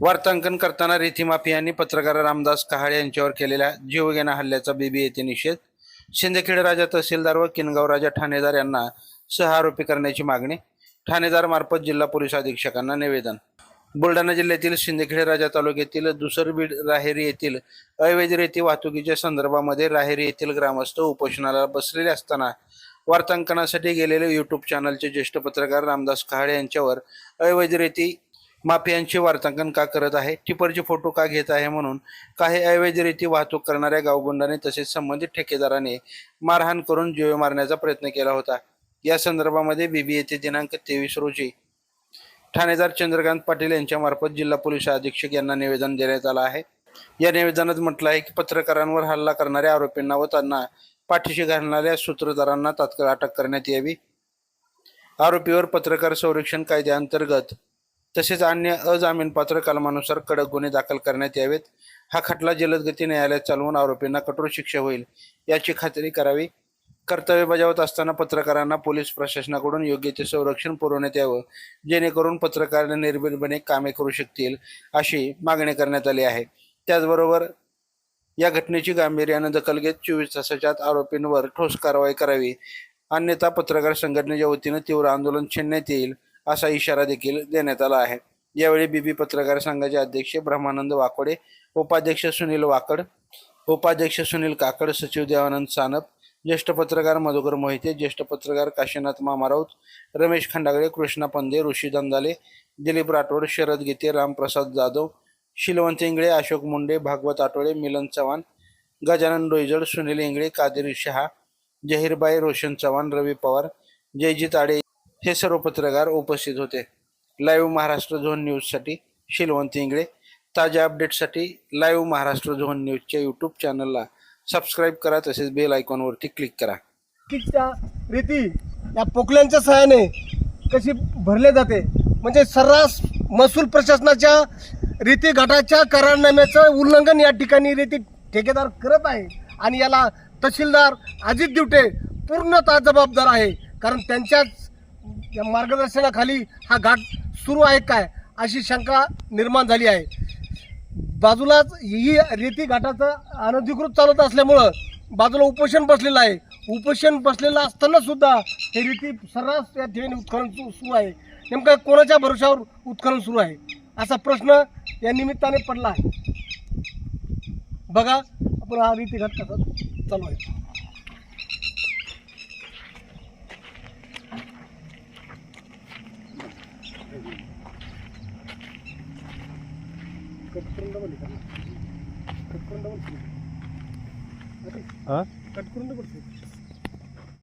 वार्तांकन करताना रेती माफियांनी पत्रकार रामदास कहाळे यांच्यावर केलेल्या जीवघेण्या हल्ल्याचा बीबी येथे निषेध. शिंदखेड राजा तहसीलदार व किनगाव राजा ठाणेदार यांना सहआरोपी करण्याची मागणी. ठाणेदार मार्फत जिल्हा पोलीस अधीक्षकांना निवेदन. बुलढाणा जिल्ह्यातील शिंदखेड राजा तालुक्यातील दुसरबीड राहेरी येथील अवैध रेती वाहतुकीच्या संदर्भामध्ये राहेरी येथील ग्रामस्थ उपोषणाला बसलेले असताना वार्तांकनासाठी गेलेले यूट्यूब चॅनलचे ज्येष्ठ पत्रकार रामदास कहाळे यांच्यावर अवैध रेती माफियांचे वार्तांकन का करत आहे, टिपरचे फोटो का घेत आहे म्हणून काही अवैध रेती वाहतूक करणाऱ्या गावगुंडाने तसेच संबंधित ठेकेदाराने मारहाण करून जीवे मारण्याचा प्रयत्न केला होता. या संदर्भामध्ये बीबी येथे दिनांक 23 रोजी ठाणेदार चंद्रकांत पाटील यांच्या मार्फत जिल्हा पोलीस अधीक्षक यांना निवेदन देण्यात आलं आहे. या निवेदनात म्हटलं आहे की पत्रकारांवर हल्ला करणाऱ्या आरोपींना व त्यांना पाठीशी घालणाऱ्या सूत्रधारांना तात्काळ अटक करण्यात यावी. आरोपीवर पत्रकार संरक्षण कायद्याअंतर्गत तसेच अन्य अजामीनपात्र कलमानुसार कडक गुन्हे दाखल करण्यात यावेत. हा खटला जलदगती न्यायालयात चालवून आरोपींना कठोर शिक्षा होईल याची खात्री करावी. कर्तव्य बजावत असताना पत्रकारांना पोलीस प्रशासनाकडून योग्य ते संरक्षण पुरवण्यात यावं, जेणेकरून पत्रकार निर्भीडपणे कामे करू शकतील अशी मागणी करण्यात आली आहे. त्याचबरोबर या घटनेची गांभीर्यानं दखल घेत 24 तासाच्या आत आरोपींवर ठोस कारवाई करावी, अन्यथा पत्रकार संघटनेच्या वतीनं तीव्र आंदोलन छेडण्यात येईल असा इशारा देखील देण्यात आला आहे. यावेळी बीबी पत्रकार संघाचे अध्यक्ष ब्रह्मानंद वाकोडे, उपाध्यक्ष सुनील वाकड, उपाध्यक्ष सुनील काकड, सचिव देवानंद सानप, ज्येष्ठ पत्रकार मधुकर मोहिते, ज्येष्ठ पत्रकार काशीनाथ मामा राऊत, रमेश खंडागळे, कृष्णा पंदे, ऋषी दंदाले, दिलीप राठोड, शरद गीते, रामप्रसाद जाधव, शीलवंत इंगळे, अशोक मुंडे, भागवत आठवडे, मिलन चव्हाण, गजानन डोईजड, सुनील इंगळे, कादिर शहा, जहीरबाई, रोशन चव्हाण, रवी पवार, जयजीत आडे हे सर्व पत्रकार उपस्थित होते. लाईव्ह महाराष्ट्र झोन न्यूजसाठी शीलवंत इंगळे. ताज्या अपडेटसाठी लाईव्ह महाराष्ट्र झोन न्यूजच्या यूट्यूब चॅनलला सबस्क्राईब करा, तसेच बेल आयकॉनवरती क्लिक करा. रेती या पोकल्यांच्या सहाय्याने कशी भरले जाते, म्हणजे सर्रास महसूल प्रशासनाच्या रेती घाटाच्या करारनाम्याचं उल्लंघन या ठिकाणी रेती ठेकेदार करत आहे आणि याला तहसीलदार अजित दिवटे पूर्णतः जबाबदार आहे. कारण त्यांच्याच मार्गदर्शनाखाली हा घाट सुरू आहे काय अशी शंका निर्माण झाली आहे. बाजूलाच ही रेती घाटाचं अनधिकृत चालत असल्यामुळं बाजूला उपोषण बसलेलं आहे. उपोषण बसलेलं असताना सुद्धा हे रेती सर्रास या ठिकाणी उत्खनन सुरू आहे. नेमकं कोणाच्या भरोशावर उत्खनन सुरू आहे असा प्रश्न या निमित्ताने पडला आहे. बघा आपण हा रेती घाट कसा चालू आहे. कट करून